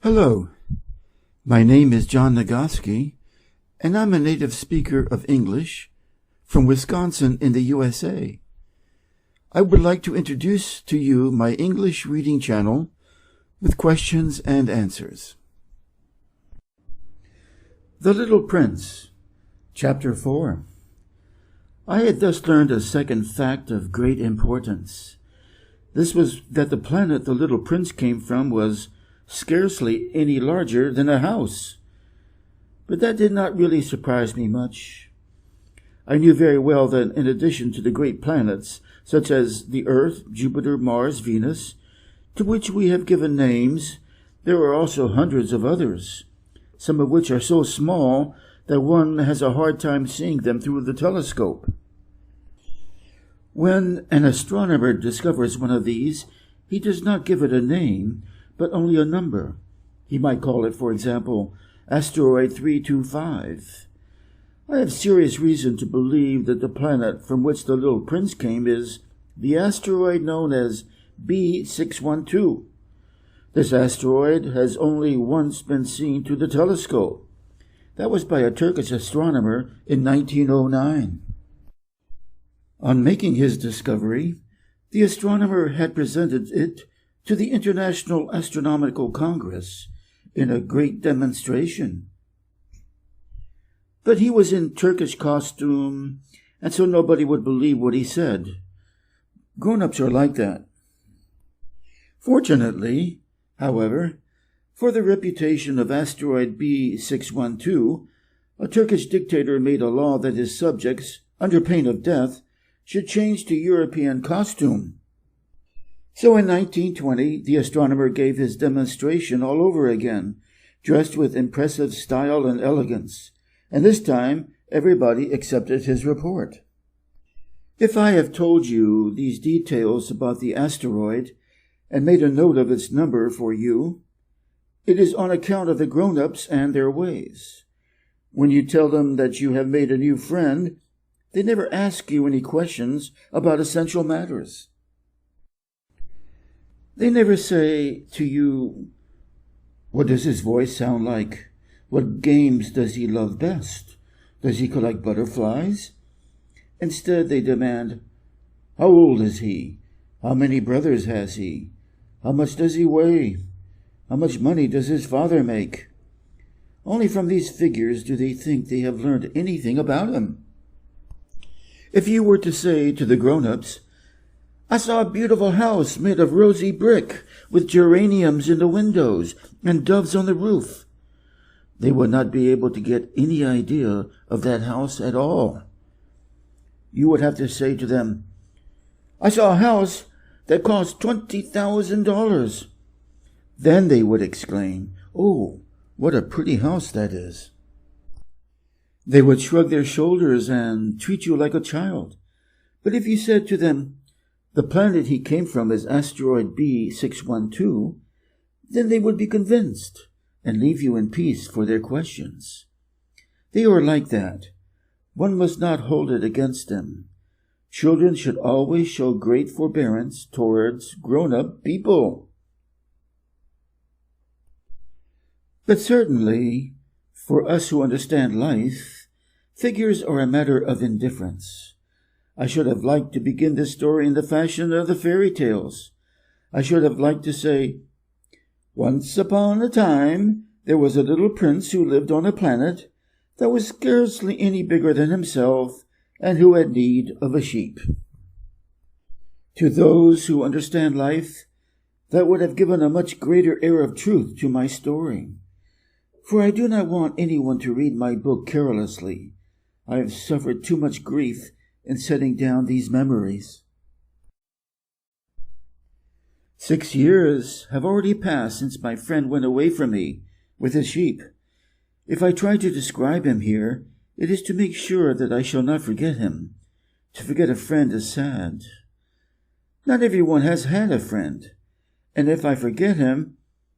Hello, my name is John Nagoski, and I'm a native speaker of English from Wisconsin in the USA. I would like to introduce to you my English reading channel with questions and answers. The Little Prince, Chapter 4. I had thus learned a second fact of great importance. This was that the planet the little prince came from was scarcely any larger than a house. But that did not really surprise me much. I knew very well that in addition to the great planets, such as the Earth, Jupiter, Mars, Venus, to which we have given names, there are also hundreds of others, some of which are so small that one has a hard time seeing them through the telescope. When an astronomer discovers one of these, he does not give it a name, but only a number. He might call it, for example, Asteroid 325. I have serious reason to believe that the planet from which the little prince came is the asteroid known as B612. This asteroid has only once been seen through the telescope. That was by a Turkish astronomer in 1909. On making his discovery, the astronomer had presented it to the International Astronomical Congress in a great demonstration. But he was in Turkish costume, and so nobody would believe what he said. Grown-ups are like that. Fortunately, however, for the reputation of Asteroid B612, a Turkish dictator made a law that his subjects, under pain of death, should change to European costume. So in 1920, the astronomer gave his demonstration all over again, dressed with impressive style and elegance, and this time everybody accepted his report. If I have told you these details about the asteroid and made a note of its number for you, it is on account of the grown-ups and their ways. When you tell them that you have made a new friend, they never ask you any questions about essential matters. They never say to you, "What does his voice sound like? What games does he love best? Does he collect butterflies?" Instead, they demand, "How old is he? How many brothers has he? How much does he weigh? How much money does his father make?" Only from these figures do they think they have learned anything about him. If you were to say to the grown-ups, "I saw a beautiful house made of rosy brick, with geraniums in the windows and doves on the roof," they would not be able to get any idea of that house at all. You would have to say to them, "I saw a house that cost $20,000. Then they would exclaim, "Oh, what a pretty house that is." They would shrug their shoulders and treat you like a child. But if you said to them, "The planet he came from is Asteroid B612, then they would be convinced and leave you in peace for their questions. They are like that. One must not hold it against them. Children should always show great forbearance towards grown-up people. But certainly, for us who understand life, figures are a matter of indifference. I should have liked to begin this story in the fashion of the fairy tales. I should have liked to say, "Once upon a time, there was a little prince who lived on a planet that was scarcely any bigger than himself and who had need of a sheep." To those who understand life, that would have given a much greater air of truth to my story. For I do not want anyone to read my book carelessly. I have suffered too much grief in setting down these memories. 6 years have already passed since my friend went away from me with his sheep. If I try to describe him here, it is to make sure that I shall not forget him. To forget a friend is sad. Not everyone has had a friend, and if I forget him,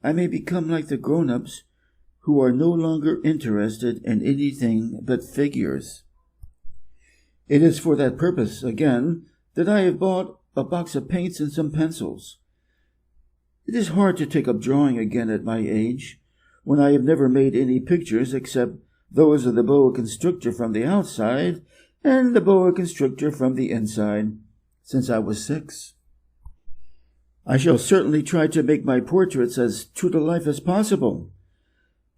I may become like the grown-ups who are no longer interested in anything but figures. It is for that purpose, again, that I have bought a box of paints and some pencils. It is hard to take up drawing again at my age, when I have never made any pictures except those of the boa constrictor from the outside and the boa constrictor from the inside, since I was 6. I shall certainly try to make my portraits as true to life as possible,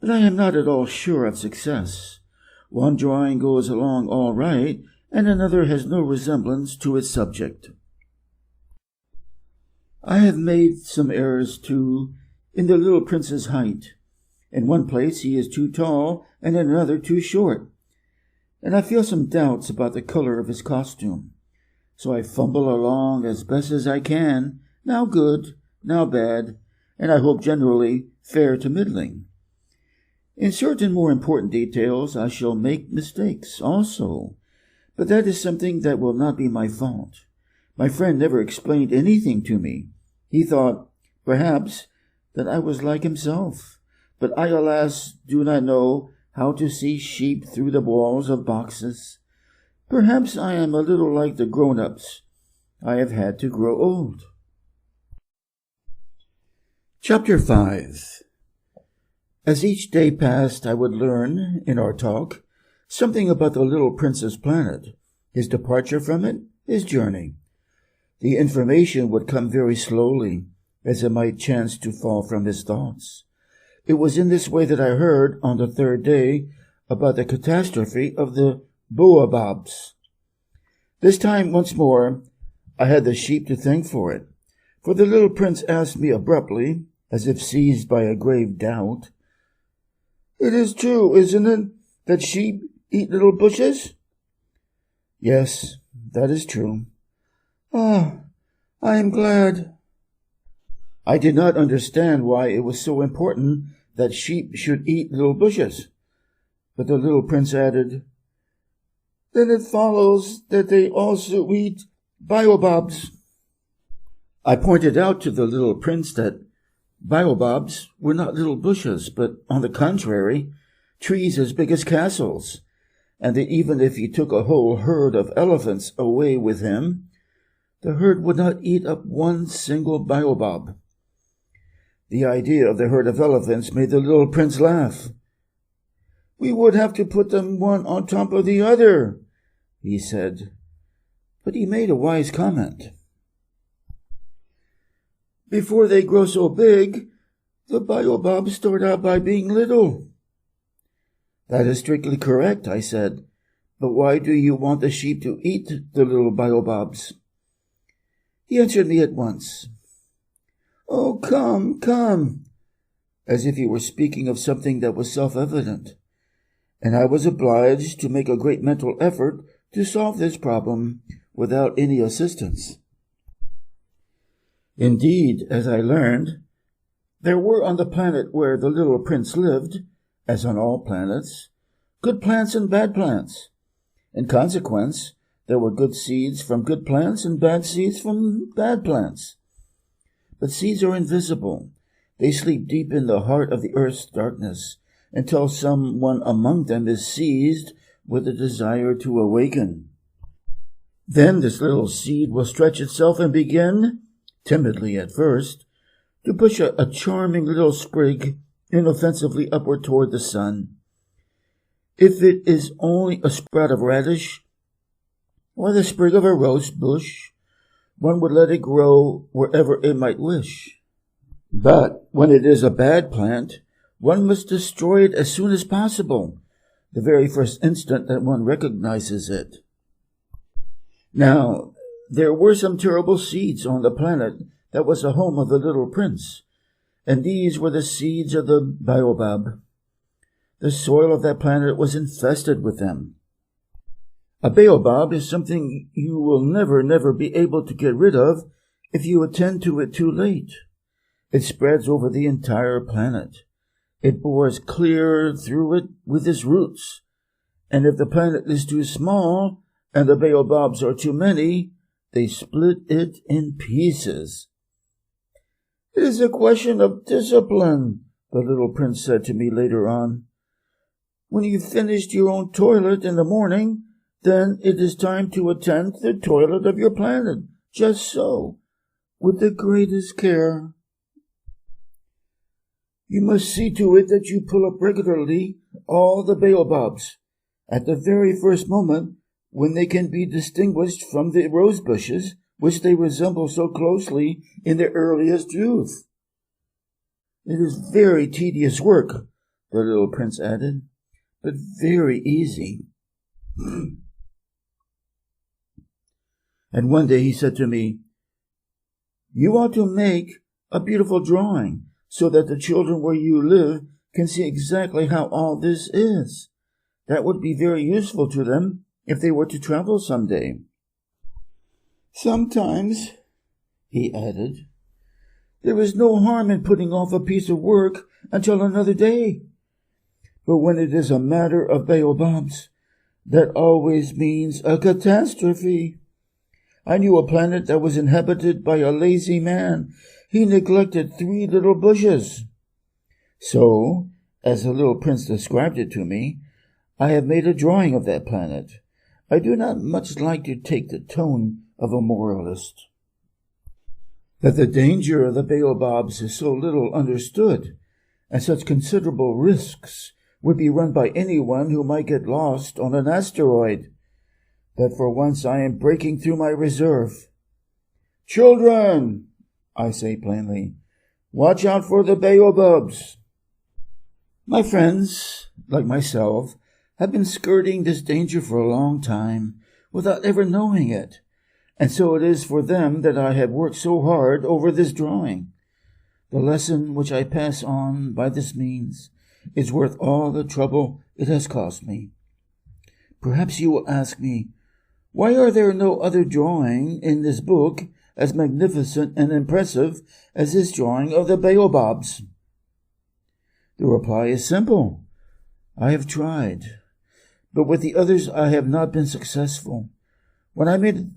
but I am not at all sure of success. One drawing goes along all right, and another has no resemblance to its subject. I have made some errors, too, in the little prince's height. In one place he is too tall, and in another too short, and I feel some doubts about the color of his costume. So I fumble along as best as I can, now good, now bad, and I hope generally fair to middling. In certain more important details I shall make mistakes also, but that is something that will not be my fault. My friend never explained anything to me. He thought, perhaps, that I was like himself, but I, alas, do not know how to see sheep through the walls of boxes. Perhaps I am a little like the grown-ups. I have had to grow old. Chapter 5. As each day passed, I would learn, in our talk, something about the little prince's planet, his departure from it, his journey. The information would come very slowly, as it might chance to fall from his thoughts. It was in this way that I heard, on the 3rd day, about the catastrophe of the Baobabs. This time, once more, I had the sheep to thank for it, for the little prince asked me abruptly, as if seized by a grave doubt, "It is true, isn't it, that sheep eat little bushes?" "Yes, that is true." "Ah, I am glad." I did not understand why it was so important that sheep should eat little bushes, but the little prince added, "Then it follows that they also eat Biobobs." I pointed out to the little prince that Biobobs were not little bushes, but, on the contrary, trees as big as castles, and that even if he took a whole herd of elephants away with him, the herd would not eat up one single Baobab. The idea of the herd of elephants made the little prince laugh. "We would have to put them one on top of the other," he said, but he made a wise comment. "Before they grow so big, the Biobobs start out by being little." "That is strictly correct," I said, "but why do you want the sheep to eat the little Biobobs?" He answered me at once. "Oh, come," as if he were speaking of something that was self-evident, and I was obliged to make a great mental effort to solve this problem without any assistance. Indeed, as I learned, there were on the planet where the little prince lived, as on all planets, good plants and bad plants. In consequence, there were good seeds from good plants and bad seeds from bad plants. But seeds are invisible. They sleep deep in the heart of the earth's darkness until someone among them is seized with a desire to awaken. Then this little seed will stretch itself and begin, timidly at first, to push a charming little sprig inoffensively upward toward the sun. If it is only a sprout of radish or the sprig of a rose bush, one would let it grow wherever it might wish. But when it is a bad plant, one must destroy it as soon as possible, the very first instant that one recognizes it. Now, there were some terrible seeds on the planet that was the home of the little prince, and these were the seeds of the Baobab. The soil of that planet was infested with them. A Baobab is something you will never be able to get rid of if you attend to it too late. It spreads over the entire planet. It bores clear through it with its roots, and if the planet is too small and the Baobabs are too many, they split it in pieces. "It is a question of discipline," the little prince said to me later on. "When you've finished your own toilet in the morning, then it is time to attend to the toilet of your planet, just so, with the greatest care." You must see to it that you pull up regularly all the Baobabs at the very first moment when they can be distinguished from the rose bushes which they resemble so closely in their earliest youth. It is very tedious work, the little prince added, but very easy. And one day he said to me, "You ought to make a beautiful drawing so that the children where you live can see exactly how all this is. That would be very useful to them if they were to travel someday." "Sometimes," he added, "there is no harm in putting off a piece of work until another day. But when it is a matter of Baobabs, that always means a catastrophe. I knew a planet that was inhabited by a lazy man. He neglected 3 little bushes. So, as the little prince described it to me, I have made a drawing of that planet. I do not much like to take the tone of a moralist. That the danger of the Baobabs is so little understood, and such considerable risks would be run by anyone who might get lost on an asteroid. That for once I am breaking through my reserve. Children, I say plainly, watch out for the Baobabs. My friends, like myself, have been skirting this danger for a long time without ever knowing it, and so it is for them that I have worked so hard over this drawing. The lesson which I pass on by this means is worth all the trouble it has cost me. Perhaps you will ask me, why are there no other drawing in this book as magnificent and impressive as this drawing of the Baobabs? The reply is simple. I have tried, but with the others I have not been successful. When I made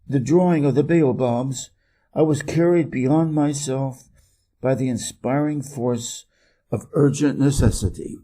the drawing of the Baobabs, I was carried beyond myself by the inspiring force of urgent necessity.